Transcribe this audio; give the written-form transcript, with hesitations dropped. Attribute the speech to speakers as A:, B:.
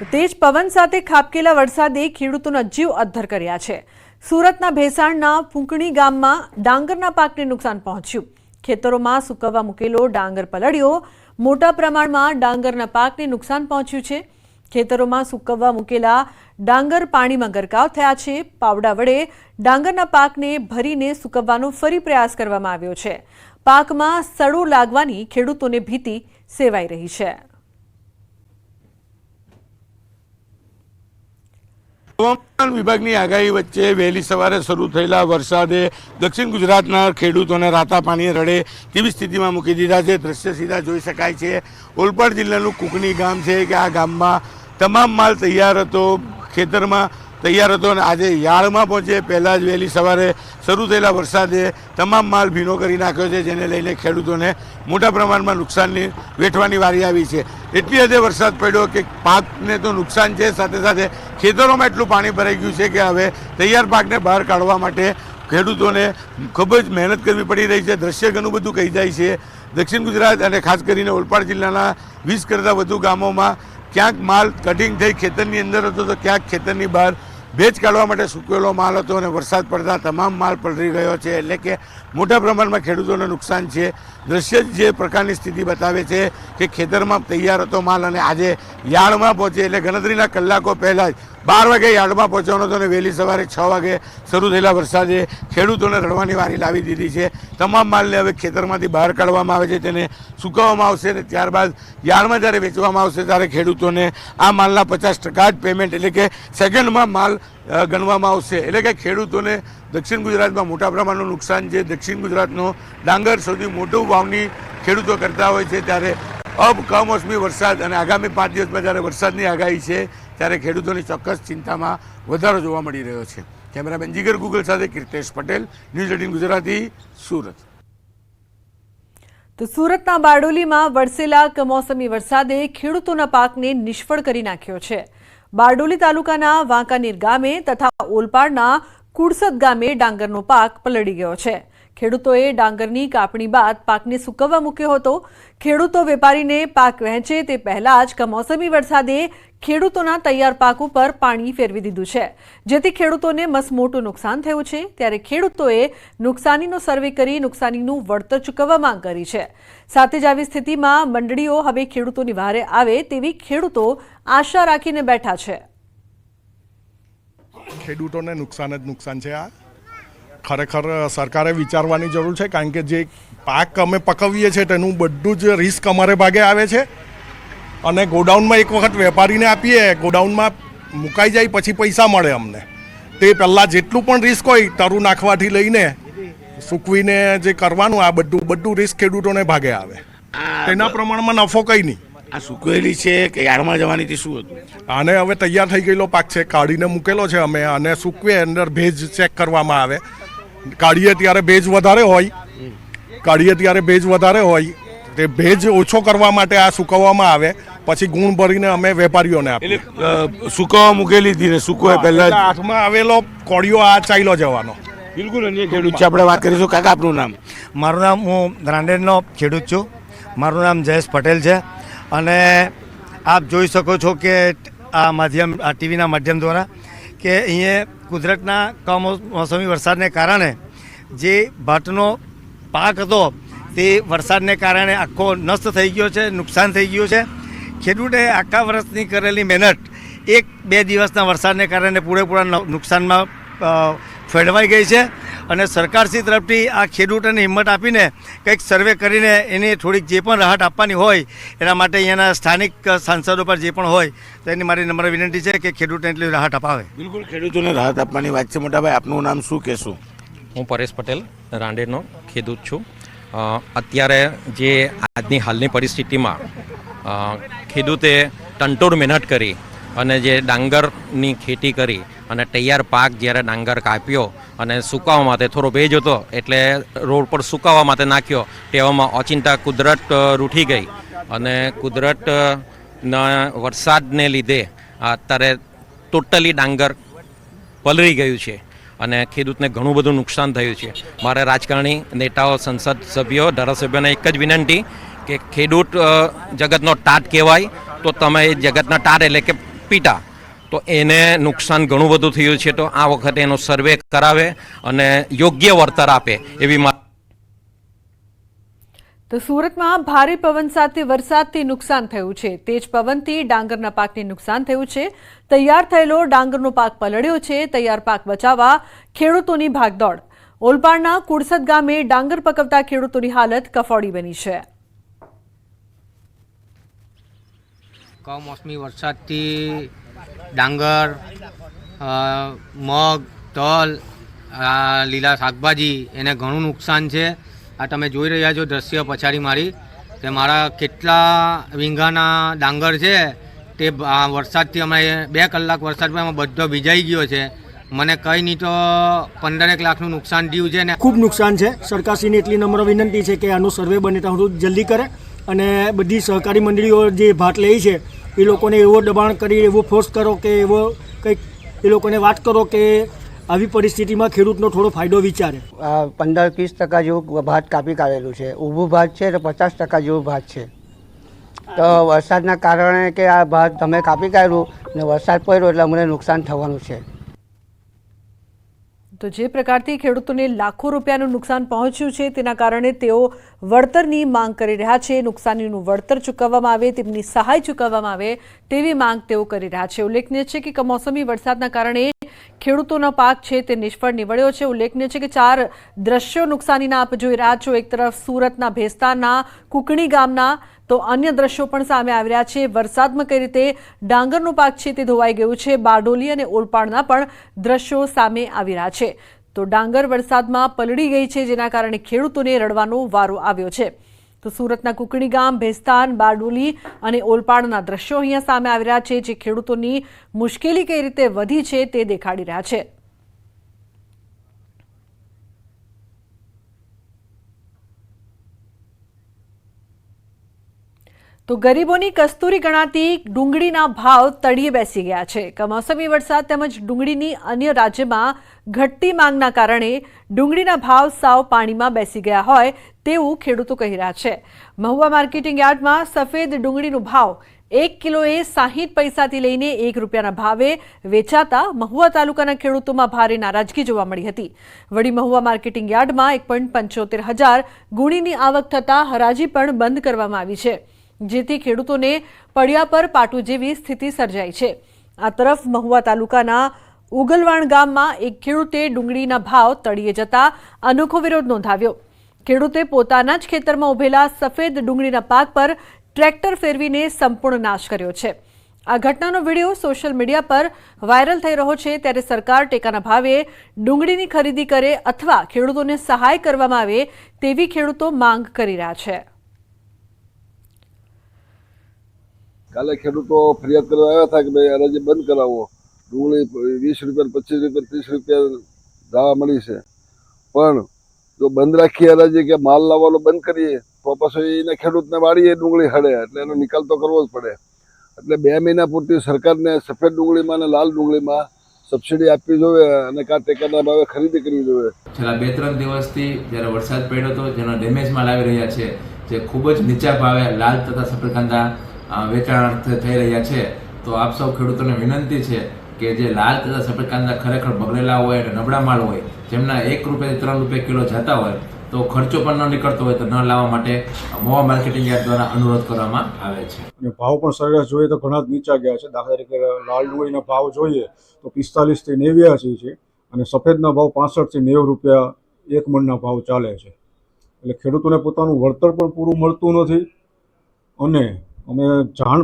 A: તેજ પવન સાથે ખાબકેલા વરસાદે ખેડૂતોના જીવ અદ્ધર કર્યા છે। સુરતના ભેસાણના ફૂંકણી ગામમાં ડાંગરના પાકને નુકસાન પહોંચ્યું। ખેતરોમાં સૂકવવા મૂકેલો ડાંગર પલળ્યો। મોટા પ્રમાણમાં ડાંગરના પાકને નુકસાન પહોંચ્યું છે। ખેતરોમાં સૂકવવા મૂકેલા ડાંગર પાણીમાં ગરકાવ થયા છે। પાવડા વડે ડાંગરના પાકને ભરીને સૂકવવાનો ફરી પ્રયાસ કરવામાં આવ્યો છે। પાકમાં સડો લાગવાની ખેડૂતોને ભીતિ સેવાઈ રહી છે।
B: હવામાન વિભાગની આગાહી વચ્ચે વહેલી સવારે શરૂ થયેલા વરસાદે દક્ષિણ ગુજરાતના ખેડૂતોને રાતા પાણીએ રડે તેવી સ્થિતિમાં મૂકી દીધા છે। દ્રશ્ય સીધા જોઈ શકાય છે। ઓલપાડ જિલ્લાનું કુકણી ગામ છે કે આ ગામમાં તમામ માલ તૈયાર હતો, ખેતરમાં તૈયાર હતો અને આજે યાર્ડમાં પહોંચે પહેલાં જ વહેલી સવારે શરૂ થયેલા વરસાદે તમામ માલ ભીનો કરી નાખ્યો છે, જેને લઈને ખેડૂતોને મોટા પ્રમાણમાં નુકસાનની વેઠવાની વારી આવી છે। એટલી હદે વરસાદ પડ્યો કે પાકને તો નુકસાન છે, સાથે સાથે ખેતરોમાં એટલું પાણી ભરાઈ ગયું છે કે હવે તૈયાર પાકને બહાર કાઢવા માટે ખેડૂતોને ખૂબ જ મહેનત કરવી પડી રહી છે। દ્રશ્ય ઘણું બધું કહી જાય છે। દક્ષિણ ગુજરાત અને ખાસ કરીને ઓલપાડ જિલ્લાના 20 કરતાં વધુ ગામોમાં ક્યાંક માલ કટિંગ થઈ ખેતરની અંદર હતો તો ક્યાંક ખેતરની બહાર ભેજ કાઢવા માટે સૂકવેલો માલ હતો અને વરસાદ પડતા તમામ માલ પલળી ગયો છે। એટલે કે મોટા પ્રમાણમાં ખેડૂતોને નુકસાન છે। દ્રશ્ય જે પ્રકારની સ્થિતિ બતાવે છે કે ખેતરમાં તૈયાર હતો માલ અને આજે યાર્ડમાં પહોંચે એટલે ગણતરીના કલાકો પહેલાં જ 12 વાગે યાર્ડમાં પહોંચવાનો હતો અને વહેલી સવારે 6 વાગે શરૂ થયેલા વરસાદે ખેડૂતોને રડવાની વારી લાવી દીધી છે। તમામ માલને હવે ખેતરમાંથી બહાર કાઢવામાં આવે છે, તેને સૂકવવામાં આવશે અને ત્યારબાદ યાર્ડમાં જ્યારે વેચવામાં આવશે ત્યારે ખેડૂતોને આ માલના 50% જ પેમેન્ટ એટલે કે સેકન્ડમાં માલ ગણવામાં આવશે। એટલે કે ખેડૂતોને દક્ષિણ ગુજરાતમાં મોટા પ્રમાણનું નુકસાન છે। દક્ષિણ ગુજરાતનો ડાંગર સૌથી મોટું વાવણી ખેડૂતો કરતા હોય છે, ત્યારે કમોસમી વરસાદ અને આગામી 5 દિવસમાં જ્યારે વરસાદની આગાહી છે ત્યારે ખેડૂતોની ચોક્કસ ચિંતામાં વધારો જોવા મળી રહ્યો છે। કેમેરામેન જીગર ગુગલ સાથે કીર્તેશ પટેલ, ન્યૂઝ 18 ગુજરાતી, સુરત।
A: તો સુરતના બારડોલીમાં વરસેલા કમોસમી વરસાદે ખેડૂતોના પાકને નિષ્ફળ કરી નાખ્યો છે। બારડોલી તાલુકાના વાંકાનેર ગામે તથા ઓલપાડના કુડસદ ગામે ડાંગરનો પાક પલળી ગયો છે। ખેડૂતોએ ડાંગરની કાપણી બાદ પાકને સૂકવવા મૂક્યો હતો। ખેડૂતો વેપારીને પાક વહેંચે તે પહેલા જ કમોસમી વરસાદે ખેડૂતોના તૈયાર પાક ઉપર પાણી ફેરવી દીધું છે, જેથી ખેડૂતોને મસમોટું નુકસાન થયું છે। ત્યારે ખેડૂતોએ નુકસાનીનો સર્વે કરી નુકસાનીનું વળતર ચૂકવવા માંગ કરી છે। સાથે જ આવી સ્થિતિમાં મંડળીઓ હવે ખેડૂતોની વહારે આવે તેવી ખેડૂતો આશા રાખીને બેઠા છે।
C: ખેડૂતોને નુકસાન જ નુકસાન છે। આ ખરેખર સરકારે વિચારવાની જરૂર છે, કારણ કે જે પાક અમે પકવીએ છીએ તેનું બધું જ રિસ્ક અમારે ભાગે આવે છે અને ગોડાઉનમાં એક વખત વેપારીને આપીએ, ગોડાઉનમાં મુકાઈ જાય પછી પૈસા મળે અમને। તે પહેલાં જેટલું પણ રિસ્ક હોય તરું નાખવાથી લઈને સૂકવીને જે કરવાનું આ બધું રિસ્ક ખેડૂતોને ભાગે આવે। તેના પ્રમાણમાં નફો કંઈ નહીં।
B: આ સૂકવેલી છે કે યાર્ડમાં જવાની શું હતું?
C: આને હવે તૈયાર થઈ ગયેલો પાક છે, કાઢીને મૂકેલો છે અમે, અને સૂકવે અંદર ભેજ ચેક કરવામાં આવે। કાઢીએ ત્યારે ભેજ વધારે હોય, તે ભેજ ઓછો કરવા માટે આ સૂકવવામાં આવે, પછી ગુણ ભરીને અમે વેપારીઓને આપીએ।
B: સૂકવવા મૂકેલી હતી ને સૂકવે પહેલા
C: હાથમાં આવેલો કોળિયો આ ચાલ્યો જવાનો।
B: બિલકુલ અન્ય ખેડૂત છે, આપણે વાત કરીશું। કાકા, આપનું નામ?
D: મારું નામ, હું રાંદેરનો ખેડૂત છું। મારું નામ જયેશ પટેલ છે અને આપ જોઈ શકો છો કે આ ટીવીના માધ્યમ દ્વારા કે અહીંયા કુદરતના કમોસમી વરસાદને કારણે જે ભાતનો પાક હતો તે વરસાદને કારણે આખો નષ્ટ થઈ ગયો છે, નુકસાન થઈ ગયું છે। ખેડૂતે આખા વર્ષની કરેલી મહેનત 1-2 દિવસના વરસાદને કારણે પૂરેપૂરા નુકસાનમાં ફેરવાઈ ગઈ છે અને સરકારશ્રી તરફથી આ ખેડૂતોને હિંમત આપીને કંઈક સર્વે કરીને એની થોડીક જે પણ રાહત આપવાની હોય એના માટે અહીંયાના સ્થાનિક સાંસદો પર જે પણ હોય તો એની મારી નમ્ર વિનંતી છે કે ખેડૂતોને એટલી રાહત અપાવે।
B: બિલકુલ, ખેડૂતોને રાહત આપવાની વાત છે। મોટાભાઈ, આપનું નામ શું કહેશું?
E: હું પરેશ પટેલ, રાંદેરનો ખેડૂત છું। અત્યારે જે આજની હાલની પરિસ્થિતિમાં ખેડૂતે તનતોડ મહેનત કરી અને જે ડાંગરની ખેતી કરી અને તૈયાર પાક જ્યારે ડાંગર કાપ્યો અને સુકાવવા માટે થોડો ભેજ હતો એટલે રોડ પર સુકાવવા માટે નાખ્યો, તેવામાં ઓચિંતા કુદરત રૂઠી ગઈ અને કુદરતના વરસાદને લીધે અત્યારે ટોટલી ડાંગર પલળી ગયું છે અને ખેડૂતને ઘણું બધું નુકસાન થયું છે। મારે રાજકારણી નેતાઓ, સંસદ સભ્યો, ધારાસભ્યોને એક જ વિનંતી કે ખેડૂત જગતનો ટાટ કહેવાય, તો તમે એ જગતના ટાટ એટલે કે પપીતા, તો એને નુકસાન ઘણું બધું થયું છે. તો આ વખતે એનો સર્વે કરાવે અને યોગ્ય વળતર આપે એવી
A: તો સુરતમાં ભારે પવન સાથે વરસાદથી નુકસાન થયું છે. તેજ પવનથી ડાંગરના પાકને નુકસાન થયું છે. તૈયાર થયેલો ડાંગરનો પાક પલળ્યો છે. તૈયાર પાક બચાવવા ખેડૂતોની ભાગદોડ. ઓલપાડના કુડસદ ગામે ડાંગર પકવતા ખેડૂતોની હાલત કફોડી બની છે.
F: કમોસમી વરસાદથી ડાંગર, મગ, તલ, લીલા શાકભાજી એને ઘણું નુકસાન છે. આ તમે જોઈ રહ્યા છો દ્રશ્ય પછાડી મારી કે મારા કેટલા વીંઘાના ડાંગર છે તે વરસાદથી અમે 2 કલાક વરસાદમાં એમાં બધો ભીજાઈ ગયો છે. મને કંઈ નહીં તો 15 લાખનું નુકસાન થયું છે ને
G: ખૂબ નુકસાન છે. સરકારશ્રીને એટલી નમ્ર વિનંતી છે કે આનો સર્વે બને ત્યાં સુધી જલ્દી કરે અને બધી સહકારી મંડળીઓ જે ભાગ લે છે એ લોકોને એવો દબાણ કરી એવો ફોર્સ કરો કે એવો કંઈક એ લોકોને વાત કરો કે આવી પરિસ્થિતિમાં ખેડૂતનો થોડો ફાયદો વિચારે.
H: 15-20% જેવું ભાત કાપી કાઢેલું છે. ઊભું ભાત છે તો 50% જેવું ભાત છે. તો વરસાદના કારણે કે આ ભાત તમે કાપી કાઢ્યું ને વરસાદ પડ્યો એટલે અમને નુકસાન થવાનું છે.
A: તો જે પ્રકારથી ખેડૂતોને લાખો રૂપિયાનું નુકસાન પહોંચ્યું છે તેના કારણે તેઓ વળતરની માંગ કરી રહ્યા છે. નુકસાનીનું વળતર ચૂકવવામાં આવે, તેમની સહાય ચૂકવવામાં આવે તેવી માંગ તેઓ કરી રહ્યા છે. ઉલ્લેખનીય છે કે કમોસમી વરસાદના કારણે ખેડૂતોનો પાક છે તે નિષ્ફળ નીવડ્યો છે. ઉલ્લેખનીય છે કે 4 દ્રશ્યો નુકસાનીના આપ જોઈ રહ્યા છો. એક તરફ સુરતના ભેસ્તાના કુકણી ગામના તો અન્ય દ્રશ્યો પણ સામે આવી રહ્યા છે. વરસાદમાં કઈ રીતે ડાંગરનો પાક છે તે ધોવાઈ ગયું છે. બારડોલી અને ઓલપાડના પણ દ્રશ્યો સામે આવી રહ્યા છે. તો ડાંગર વરસાદમાં પલળી ગઈ છે જેના કારણે ખેડૂતોને રડવાનો વારો આવ્યો છે. તો સુરતના કુકણી ગામ, ભેસ્તાન, બારડોલી અને ઓલપાડના દ્રશ્યો અહીંયા સામે આવી રહ્યા છે જે ખેડૂતોની મુશ્કેલી કઈ રીતે વધી છે તે દેખાડી રહ્યા છે. તો ગરીબોની કસ્તુરી ગણાતી ડુંગળીના ભાવ તળિયે બેસી ગયા છે. કમોસમી વરસાદ તેમજ ડુંગળીની અન્ય રાજ્યમાં ઘટતી માંગના કારણે ડુંગળીના ભાવ સાવ પાણીમાં બેસી ગયા હોય તેવું ખેડૂતો કહી રહ્યા છે. મહુવા માર્કેટિંગ યાર્ડમાં સફેદ ડુંગળીનો ભાવ 1 કિલોએ 60 પૈસાથી લઈને 1 રૂપિયાના ભાવે વેચાતા મહુવા તાલુકાના ખેડૂતોમાં ભારે નારાજગી જોવા મળી હતી. વળી મહુવા માર્કેટિંગ યાર્ડમાં 1,75,000 ગુણીની આવક થતાં હરાજી પણ બંધ કરવામાં આવી છે, જેથી ખેડૂતોને પડ્યા પર પાટું જેવી સ્થિતિ સર્જાઈ છે. આ તરફ મહુવા તાલુકાના ઉગલવાણ ગામમાં એક ખેડૂતે ડુંગળીના ભાવ તળિયે જતા અનોખો વિરોધ નોંધાવ્યો. ખેડૂતે પોતાના જ ખેતરમાં ઉભેલા સફેદ ડુંગળીના પાક પર ટ્રેક્ટર ફેરવીને સંપૂર્ણ નાશ કર્યો છે. આ ઘટનાનો વિડીયો સોશિયલ મીડિયા પર વાયરલ થઈ રહ્યો છે. ત્યારે સરકાર ટેકાના ભાવે ડુંગળીની ખરીદી કરે અથવા ખેડૂતોને સહાય કરવામાં આવે તેવી ખેડૂતો માંગ કરી રહ્યા છે.
I: કાલે ખેડૂતો ફરિયાદ કરવા આવ્યા હતા કે ભાઈ હરાજી બંધ કરાવો. ડુંગળી 20 રૂપિયા, 25 રૂપિયા, 30 રૂપિયા દાવા મળી છે, પણ જો બંધ રાખીએ હરાજી કે માલ લાવવાનો બંધ કરીએ તો પછી એને ખેડૂતને વાળીએ ડુંગળી હળે એટલે એનો નિકાલ તો કરવો જ પડે. એટલે 2 મહિના પૂરતી સરકારને સફેદ ડુંગળીમાં અને લાલ ડુંગળીમાં સબસિડી આપવી જોઈએ અને કાં ટેકાના ભાવે ખરીદી કરવી જોઈએ.
J: છેલ્લા 2-3 દિવસથી જ્યારે વરસાદ પડ્યો હતો જેનો ડેમેજ માલ આવી રહ્યા છે, જે ખૂબ જ નીચા ભાવે લાલ તથા સફેદ કાંદા વેચાણ થઈ રહ્યા છે, તો આપ સૌ ખેડૂતોને વિનંતી છે કે જે લાલ તથા સફેદ કાંદા ખરેખર બગડેલા હોય અને નબળા માલ હોય, જેમના 1 રૂપિયાથી 3 રૂપિયા કિલો જતા હોય, તો ખર્ચો પણ ન નીકળતો હોય તો ન લાવવા માટે મહુવા માર્કેટિંગ યાર્ડ દ્વારા અનુરોધ કરવામાં આવે છે.
K: અને ભાવ પણ સરેરાશ જોઈએ તો ઘણા જ નીચા ગયા છે. દાખલા તરીકે લાલ ડુંગળીના ભાવ જોઈએ તો 45 થી 89 છે અને સફેદના ભાવ 65 થી 90 રૂપિયા 1 મણના ભાવ ચાલે છે. એટલે ખેડૂતોને પોતાનું વળતર પણ પૂરું મળતું નથી અને અમે જાણ